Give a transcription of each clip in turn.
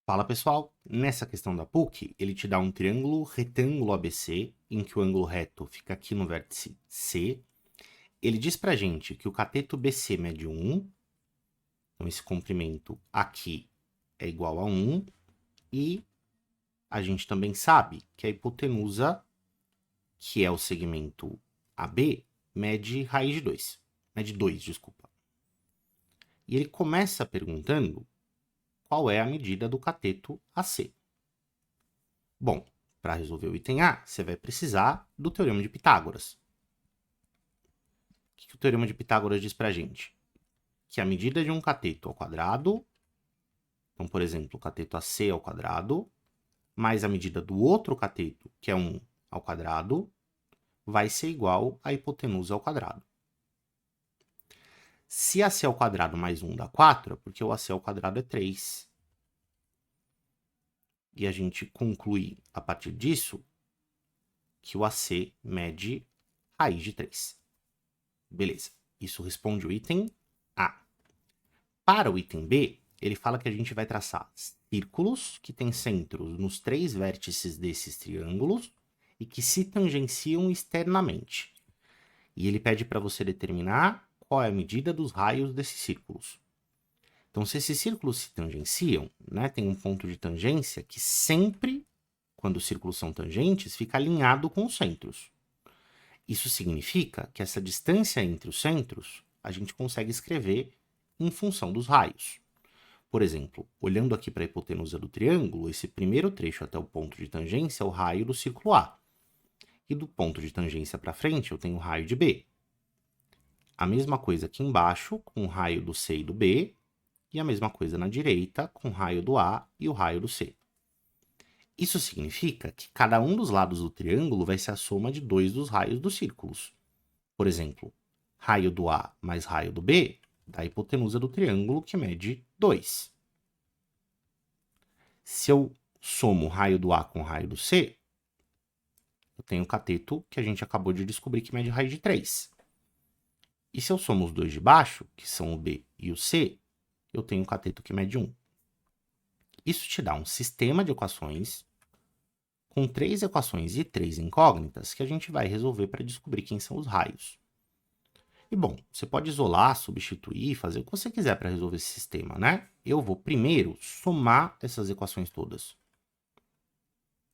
Fala pessoal, nessa questão da PUC, ele te dá um triângulo retângulo ABC, em que o ângulo reto fica aqui no vértice C. Ele diz pra gente que o cateto BC mede 1, então esse comprimento aqui é igual a 1, e a gente também sabe que a hipotenusa, que é o segmento AB, mede raiz de 2. Mede 2, desculpa. E ele começa perguntando qual é a medida do cateto AC. Bom, para resolver o item A, você vai precisar do Teorema de Pitágoras. O que o Teorema de Pitágoras diz para a gente? Que a medida de um cateto ao quadrado, então, por exemplo, o cateto AC ao quadrado, mais a medida do outro cateto, que é 1 ao quadrado, vai ser igual à hipotenusa ao quadrado. Se AC ao quadrado mais 1 dá 4, é porque o AC ao quadrado é 3. E a gente conclui, a partir disso, que o AC mede raiz de 3. Beleza, isso responde o item A. Para o item B, ele fala que a gente vai traçar círculos que têm centros nos 3 vértices desses triângulos e que se tangenciam externamente. E ele pede para você determinar qual é a medida dos raios desses círculos. Então, se esses círculos se tangenciam, né, tem um ponto de tangência que sempre, quando os círculos são tangentes, fica alinhado com os centros. Isso significa que essa distância entre os centros a gente consegue escrever em função dos raios. Por exemplo, olhando aqui para a hipotenusa do triângulo, esse primeiro trecho até o ponto de tangência é o raio do círculo A. E do ponto de tangência para frente eu tenho o raio de B. A mesma coisa aqui embaixo, com o raio do C e do B, e a mesma coisa na direita, com o raio do A e o raio do C. Isso significa que cada um dos lados do triângulo vai ser a soma de 2 dos raios dos círculos. Por exemplo, raio do A mais raio do B dá a hipotenusa do triângulo, que mede 2. Se eu somo o raio do A com o raio do C, eu tenho o cateto que a gente acabou de descobrir que mede raiz de 3. E se eu somo os dois de baixo, que são o B e o C, eu tenho o cateto que mede 1. Isso te dá um sistema de equações com 3 equações e 3 incógnitas que a gente vai resolver para descobrir quem são os raios. E bom, você pode isolar, substituir, fazer o que você quiser para resolver esse sistema, né? Eu vou primeiro somar essas equações todas.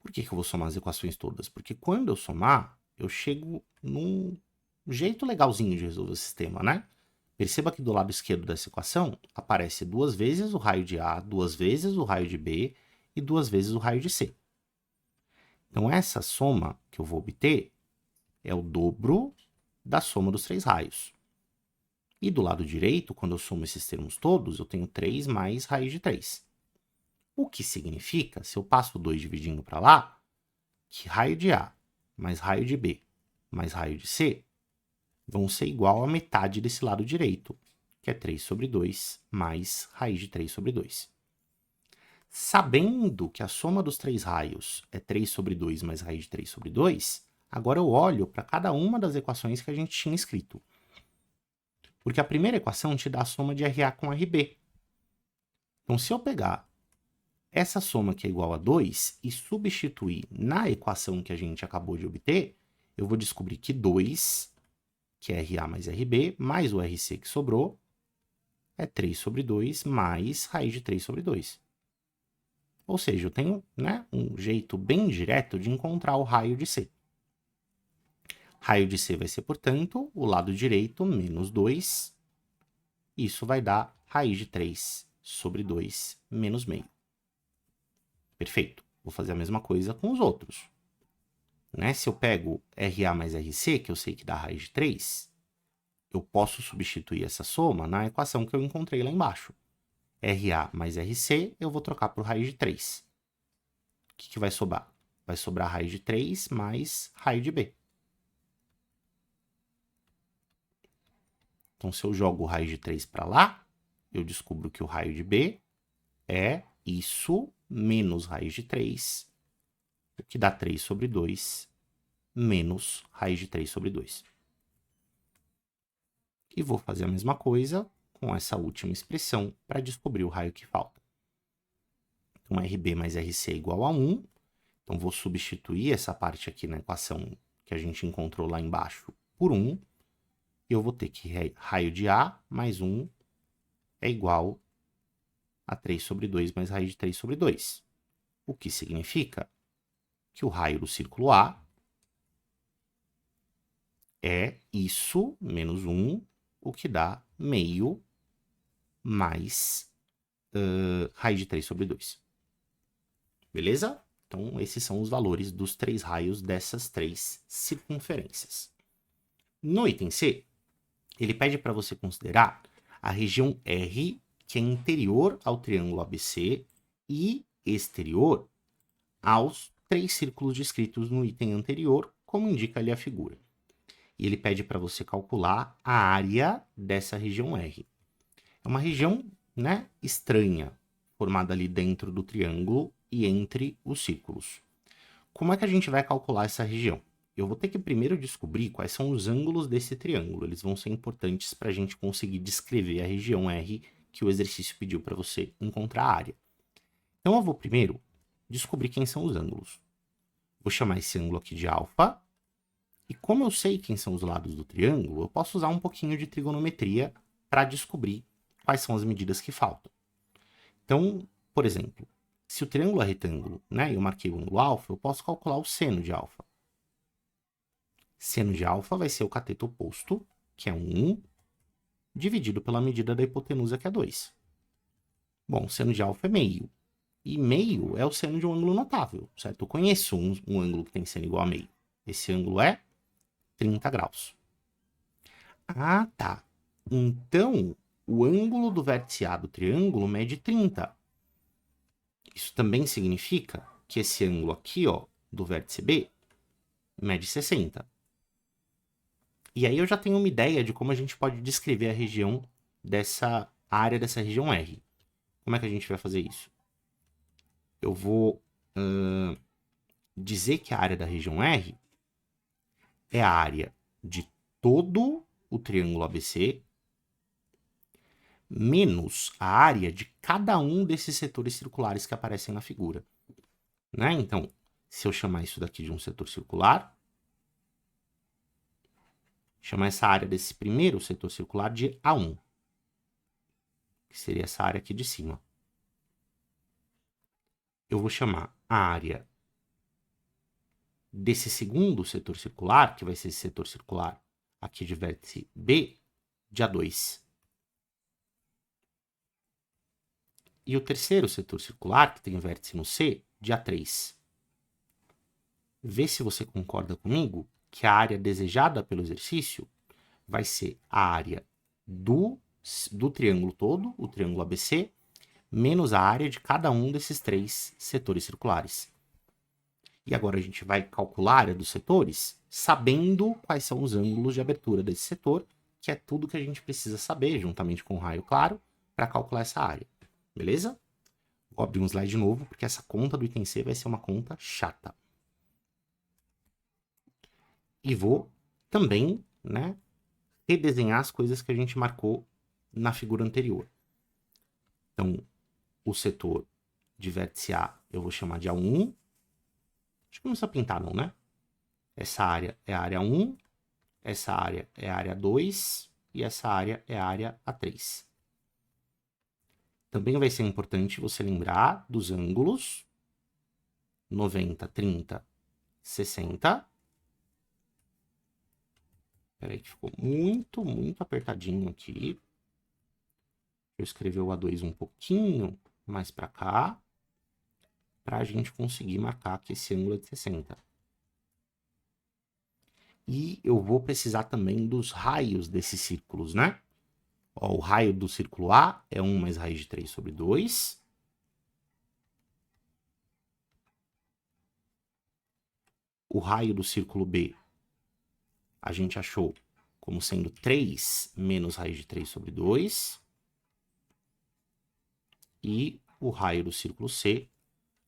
Por que eu vou somar as equações todas? Porque quando eu somar, eu chego num jeito legalzinho de resolver o sistema, né? Perceba que do lado esquerdo dessa equação aparece 2 vezes o raio de A, 2 vezes o raio de B e 2 vezes o raio de C. Então, essa soma que eu vou obter é o dobro da soma dos 3 raios. E do lado direito, quando eu somo esses termos todos, eu tenho 3 mais raiz de 3. O que significa, se eu passo 2 dividindo para lá, que raio de A mais raio de B mais raio de C vão ser igual a metade desse lado direito, que é 3 sobre 2 mais raiz de 3 sobre 2. Sabendo que a soma dos 3 raios é 3 sobre 2 mais raiz de 3 sobre 2, agora eu olho para cada uma das equações que a gente tinha escrito. Porque a primeira equação te dá a soma de RA com RB. Então, se eu pegar essa soma que é igual a 2 e substituir na equação que a gente acabou de obter, eu vou descobrir que 2, que é RA mais RB, mais o RC que sobrou, é 3 sobre 2 mais raiz de 3 sobre 2. Ou seja, eu tenho, né, um jeito bem direto de encontrar o raio de C. Raio de C vai ser, portanto, o lado direito menos 2. Isso vai dar raiz de 3 sobre 2 menos meio. Perfeito. Vou fazer a mesma coisa com os outros. Né? Se eu pego RA mais RC, que eu sei que dá raiz de 3, eu posso substituir essa soma na equação que eu encontrei lá embaixo. RA mais RC, eu vou trocar por raiz de 3. O que vai sobrar? Vai sobrar raiz de 3 mais raio de B. Então, se eu jogo o raio de 3 para lá, eu descubro que o raio de B é isso menos raiz de 3, o que dá 3 sobre 2 menos raiz de 3 sobre 2. E vou fazer a mesma coisa com essa última expressão para descobrir o raio que falta. com RB mais RC é igual a 1. Então, vou substituir essa parte aqui na equação que a gente encontrou lá embaixo por 1. E eu vou ter que raio de A mais 1 é igual a 3 sobre 2 mais raiz de 3 sobre 2. O que significa que o raio do círculo A é isso menos 1, o que dá meio mais raiz de 3 sobre 2. Beleza? Então, esses são os valores dos 3 raios dessas 3 circunferências. No item C, ele pede para você considerar a região R, que é interior ao triângulo ABC e exterior aos 3 círculos descritos no item anterior, como indica ali a figura. E ele pede para você calcular a área dessa região R. É uma região, né, estranha, formada ali dentro do triângulo e entre os círculos. Como é que a gente vai calcular essa região? Eu vou ter que primeiro descobrir quais são os ângulos desse triângulo. Eles vão ser importantes para a gente conseguir descrever a região R que o exercício pediu para você encontrar a área. Então, eu vou primeiro descobrir quem são os ângulos. Vou chamar esse ângulo aqui de alfa. E como eu sei quem são os lados do triângulo, eu posso usar um pouquinho de trigonometria para descobrir quais são as medidas que faltam. Então, por exemplo, se o triângulo é retângulo, né, e eu marquei o ângulo alfa, eu posso calcular o seno de alfa. Seno de alfa vai ser o cateto oposto, que é 1, dividido pela medida da hipotenusa, que é 2. Bom, seno de alfa é meio. E meio é o seno de um ângulo notável, certo? Eu conheço um ângulo que tem seno igual a meio. Esse ângulo é 30 graus. Ah, tá. Então, o ângulo do vértice A do triângulo mede 30. Isso também significa que esse ângulo aqui, ó, do vértice B, mede 60. E aí eu já tenho uma ideia de como a gente pode descrever a região dessa área dessa região R. Como é que a gente vai fazer isso? Eu vou dizer que a área da região R é a área de todo o triângulo ABC menos a área de cada um desses setores circulares que aparecem na figura. Né? Então, se eu chamar isso daqui de um setor circular, chamar essa área desse primeiro setor circular de A1, que seria essa área aqui de cima. Eu vou chamar a área desse segundo setor circular, que vai ser esse setor circular aqui de vértice B, de A2. E o terceiro setor circular, que tem vértice no C, de A3. Vê se você concorda comigo que a área desejada pelo exercício vai ser a área do triângulo todo, o triângulo ABC, menos a área de cada um desses 3 setores circulares. E agora a gente vai calcular a área dos setores sabendo quais são os ângulos de abertura desse setor, que é tudo que a gente precisa saber, juntamente com o raio claro, para calcular essa área. Beleza? Vou abrir um slide de novo, porque essa conta do item C vai ser uma conta chata. E vou também, né, redesenhar as coisas que a gente marcou na figura anterior. Então, o setor de vértice A eu vou chamar de A1. Acho que não precisa pintar não, né? Essa área é a área 1, essa área é a área 2 e essa área é a área A3. Também vai ser importante você lembrar dos ângulos 90, 30, 60. Espera aí que ficou muito, muito apertadinho aqui. Eu escrevi o A2 um pouquinho mais para cá, para a gente conseguir marcar que esse ângulo é de 60. E eu vou precisar também dos raios desses círculos, né? Ó, o raio do círculo A é 1 mais raiz de 3 sobre 2. O raio do círculo B a gente achou como sendo 3 menos raiz de 3 sobre 2. E o raio do círculo C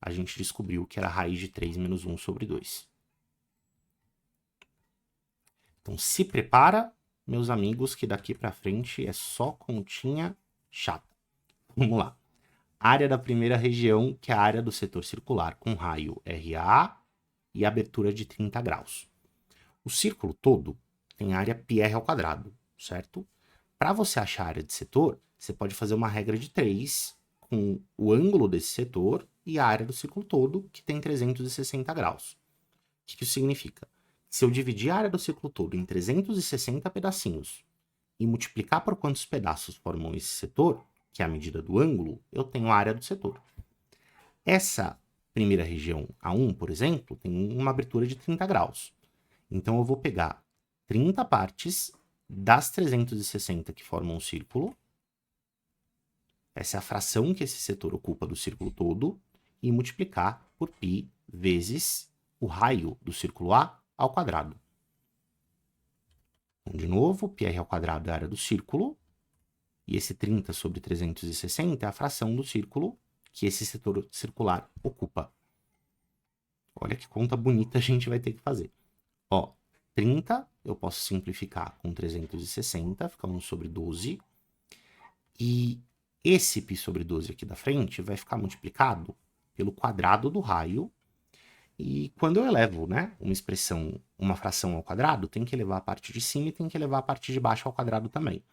a gente descobriu que era raiz de 3 menos 1 sobre 2. Então, se prepara, meus amigos, que daqui para frente é só continha chata. Vamos lá. área da primeira região, que é a área do setor circular, com raio RA e abertura de 30 graus. O círculo todo tem área πr ao quadrado, certo? Para você achar a área de setor, você pode fazer uma regra de 3 com o ângulo desse setor e a área do círculo todo, que tem 360 graus. O que isso significa? Se eu dividir a área do círculo todo em 360 pedacinhos e multiplicar por quantos pedaços formam esse setor, que é a medida do ângulo, eu tenho a área do setor. Essa primeira região A1, por exemplo, tem uma abertura de 30 graus. Então, eu vou pegar 30 partes das 360 que formam um círculo. Essa é a fração que esse setor ocupa do círculo todo. E multiplicar por π vezes o raio do círculo A ao quadrado. Então, de novo, πr ao quadrado é a área do círculo. E esse 30 sobre 360 é a fração do círculo que esse setor circular ocupa. Olha que conta bonita a gente vai ter que fazer. Ó, 30 eu posso simplificar com 360, fica 1 sobre 12. E esse π sobre 12 aqui da frente vai ficar multiplicado pelo quadrado do raio. E quando eu elevo, né, uma fração ao quadrado, tem que elevar a parte de cima e tem que elevar a parte de baixo ao quadrado também.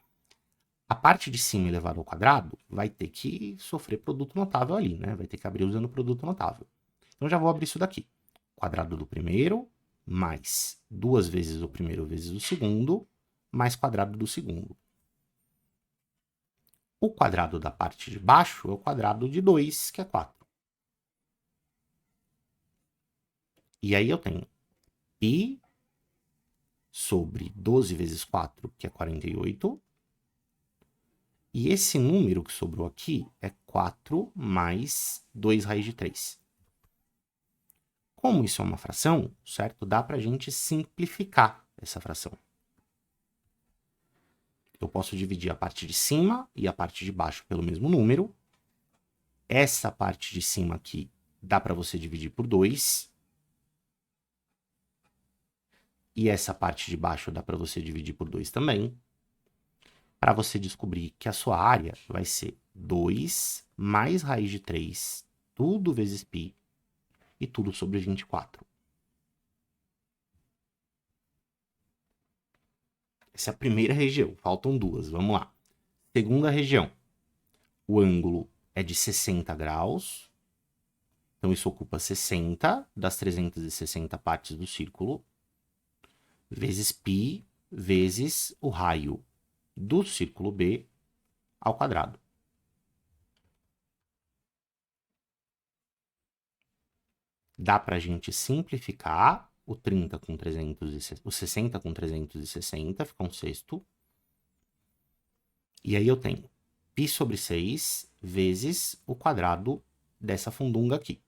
A parte de cima elevada ao quadrado vai ter que sofrer produto notável ali, né? Vai ter que abrir usando produto notável. Então, já vou abrir isso daqui. Quadrado do primeiro, mais 2 vezes o primeiro vezes o segundo, mais quadrado do segundo. O quadrado da parte de baixo é o quadrado de 2, que é 4. E aí eu tenho π sobre 12 vezes 4, que é 48. E esse número que sobrou aqui é 4 mais 2 raiz de 3. Como isso é uma fração, certo? Dá para a gente simplificar essa fração. Eu posso dividir a parte de cima e a parte de baixo pelo mesmo número. Essa parte de cima aqui dá para você dividir por 2. E essa parte de baixo dá para você dividir por 2 também. Para você descobrir que a sua área vai ser 2 mais raiz de 3, tudo vezes π, e tudo sobre 24. Essa é a primeira região, faltam 2, vamos lá. Segunda região, o ângulo é de 60 graus, então isso ocupa 60 das 360 partes do círculo, vezes π, vezes o raio do círculo B ao quadrado. Dá para a gente simplificar o 30 com 360, o 60 com 360, fica 1/6. E aí eu tenho π sobre 6 vezes o quadrado dessa fundunga aqui.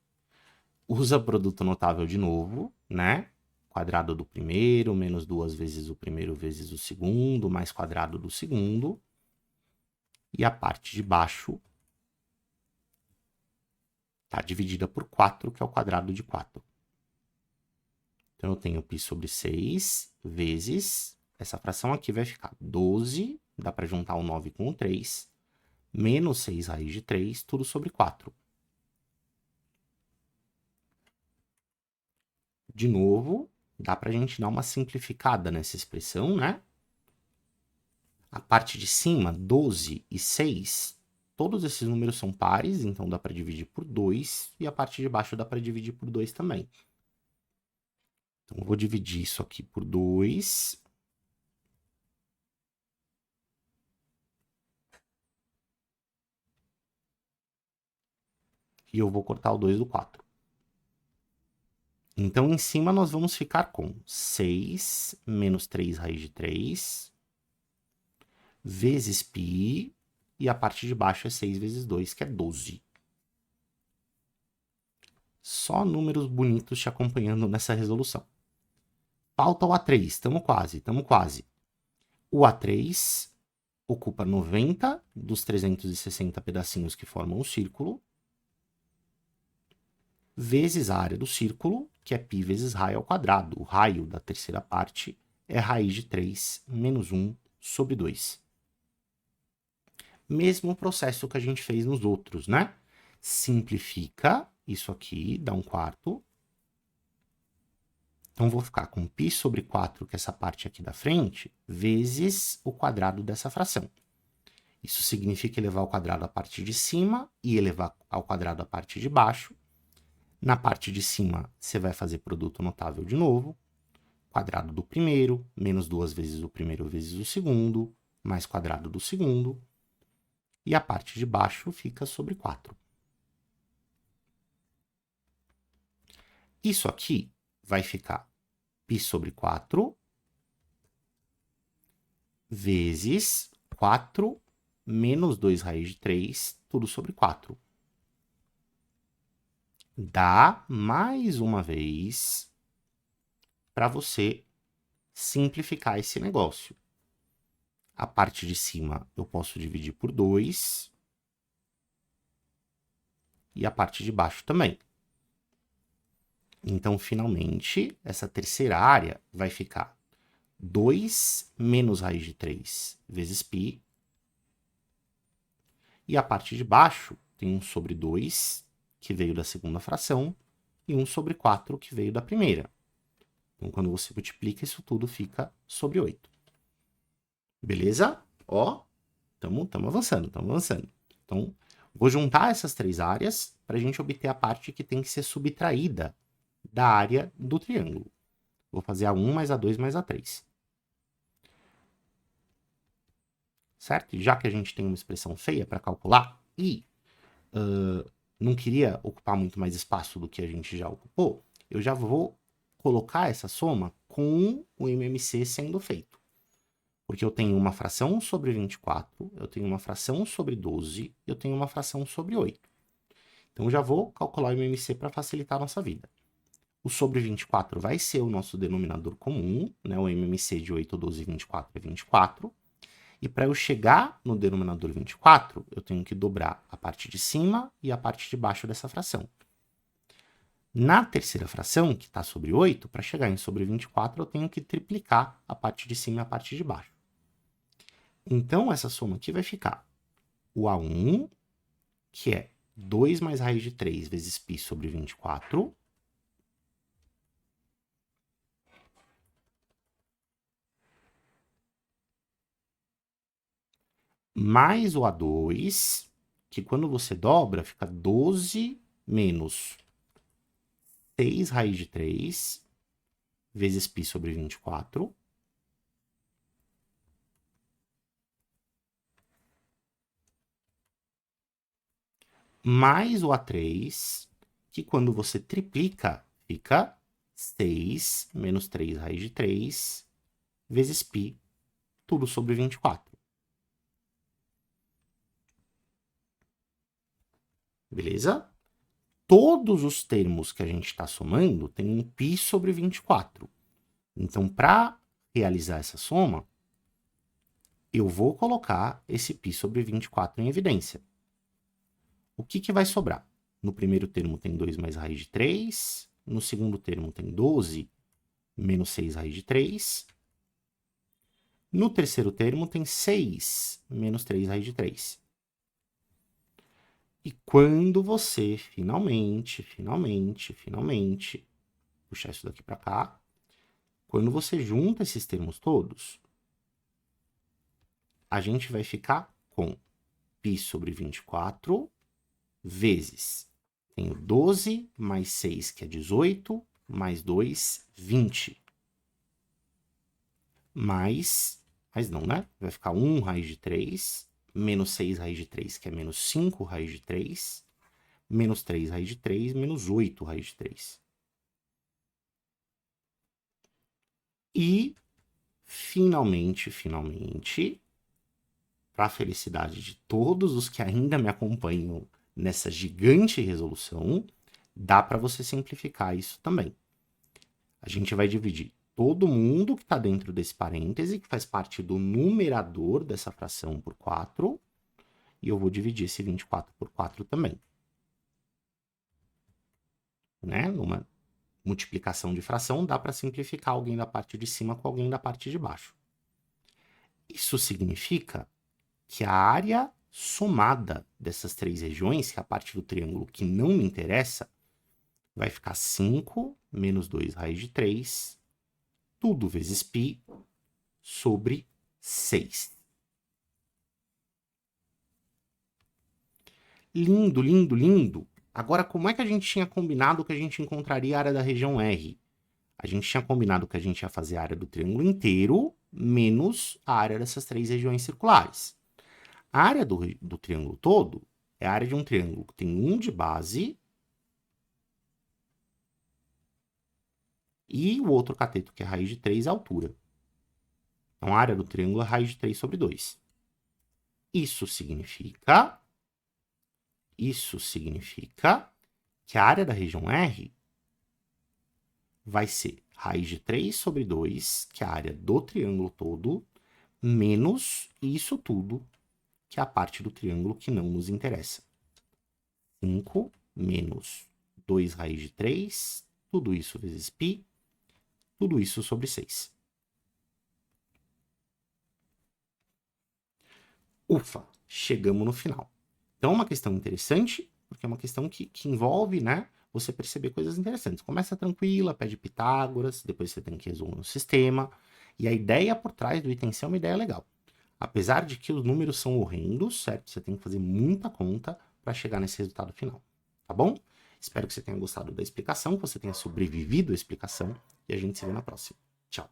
Usa produto notável de novo, né? Quadrado do primeiro, menos 2 vezes o primeiro vezes o segundo, mais quadrado do segundo. E a parte de baixo está dividida por 4, que é o quadrado de 4. Então, eu tenho π sobre 6 vezes, essa fração aqui vai ficar 12, dá para juntar o 9 com o 3, menos 6 raiz de 3, tudo sobre 4. De novo, dá para a gente dar uma simplificada nessa expressão, né? A parte de cima, 12 e 6, todos esses números são pares, então dá para dividir por 2, e a parte de baixo dá para dividir por 2 também. Então, eu vou dividir isso aqui por 2. E eu vou cortar o 2 do 4. Então, em cima, nós vamos ficar com 6 menos 3 raiz de 3, vezes π, e a parte de baixo é 6 vezes 2, que é 12. Só números bonitos te acompanhando nessa resolução. Falta o A3, estamos quase. O A3 ocupa 90 dos 360 pedacinhos que formam o círculo, vezes a área do círculo, que é π vezes raio ao quadrado. O raio da terceira parte é raiz de 3 menos 1 sobre 2. Mesmo processo que a gente fez nos outros, né? simplifica isso aqui, dá 1/4. Então, vou ficar com π sobre 4, que é essa parte aqui da frente, vezes o quadrado dessa fração. Isso significa elevar ao quadrado a parte de cima e elevar ao quadrado a parte de baixo. Na parte de cima, você vai fazer produto notável de novo. Quadrado do primeiro, menos 2 vezes o primeiro vezes o segundo, mais quadrado do segundo. E a parte de baixo fica sobre 4. Isso aqui vai ficar π sobre 4 vezes 4 menos 2 raiz de 3, tudo sobre 4. Dá, mais uma vez, para você simplificar esse negócio. A parte de cima eu posso dividir por 2. E a parte de baixo também. Então, finalmente, essa terceira área vai ficar 2 menos raiz de 3 vezes π. E a parte de baixo tem 1 sobre 2, que veio da segunda fração, e 1 sobre 4, que veio da primeira. Então, quando você multiplica, isso tudo fica sobre 8. Beleza? Ó, estamos avançando, estamos avançando. Então, vou juntar essas três áreas para a gente obter a parte que tem que ser subtraída da área do triângulo. Vou fazer A1 mais A2 mais A3. Certo? E já que a gente tem uma expressão feia para calcular e não queria ocupar muito mais espaço do que a gente já ocupou, eu já vou colocar essa soma com o MMC sendo feito. Porque eu tenho uma fração sobre 24, eu tenho uma fração sobre 12, eu tenho uma fração sobre 8. Então, eu já vou calcular o MMC para facilitar a nossa vida. O sobre 24 vai ser o nosso denominador comum, né? O MMC de 8, 12 e 24 é 24. E para eu chegar no denominador 24, eu tenho que dobrar a parte de cima e a parte de baixo dessa fração. Na terceira fração, que está sobre 8, para chegar em sobre 24, eu tenho que triplicar a parte de cima e a parte de baixo. Então, essa soma aqui vai ficar o A1, que é 2 mais raiz de 3 vezes π sobre 24, mais o A2, que quando você dobra, fica 12 menos 6 raiz de 3 vezes π sobre 24. Mais o A3, que quando você triplica, fica 6 menos 3 raiz de 3 vezes π, tudo sobre 24. Beleza? Todos os termos que a gente está somando têm um π sobre 24. Então, para realizar essa soma, eu vou colocar esse π sobre 24 em evidência. O que vai sobrar? No primeiro termo tem 2 mais raiz de 3, no segundo termo tem 12 menos 6 raiz de 3, no terceiro termo tem 6 menos 3 raiz de 3. E quando você finalmente, puxar isso daqui para cá, quando você junta esses termos todos, a gente vai ficar com π sobre 24 vezes, tenho 12 mais 6, que é 18, mais 2, 20. Mas não, né? Vai ficar 1 raiz de 3, menos 6 raiz de 3, que é menos 5 raiz de 3, menos 3 raiz de 3, menos 8 raiz de 3. E, finalmente, para a felicidade de todos os que ainda me acompanham nessa gigante resolução, dá para você simplificar isso também. A gente vai dividir todo mundo que está dentro desse parêntese, que faz parte do numerador dessa fração, por 4, e eu vou dividir esse 24 por 4 também. Né? Numa multiplicação de fração, dá para simplificar alguém da parte de cima com alguém da parte de baixo. Isso significa que a área somada dessas três regiões, que é a parte do triângulo que não me interessa, vai ficar 5 menos 2 raiz de 3, tudo vezes π, sobre 6. Lindo, lindo, lindo. Agora, como é que a gente tinha combinado que a gente encontraria a área da região R? A gente tinha combinado que a gente ia fazer a área do triângulo inteiro menos a área dessas três regiões circulares. A área do triângulo todo é a área de um triângulo que tem 1 de base e o outro cateto, que é raiz de 3, é a altura. Então, a área do triângulo é raiz de 3 sobre 2. Isso significa que a área da região R vai ser raiz de 3 sobre 2, que é a área do triângulo todo, menos isso tudo, que é a parte do triângulo que não nos interessa. 5 menos 2 raiz de 3, tudo isso vezes π, tudo isso sobre 6. Ufa, chegamos no final. Então, é uma questão interessante, porque é uma questão que envolve, né, você perceber coisas interessantes. Começa tranquila, pede Pitágoras, depois você tem que resolver no sistema, e a ideia por trás do item C é uma ideia legal. Apesar de que os números são horrendos, certo? Você tem que fazer muita conta para chegar nesse resultado final, tá bom? Espero que você tenha gostado da explicação, que você tenha sobrevivido à explicação, e a gente se vê na próxima. Tchau!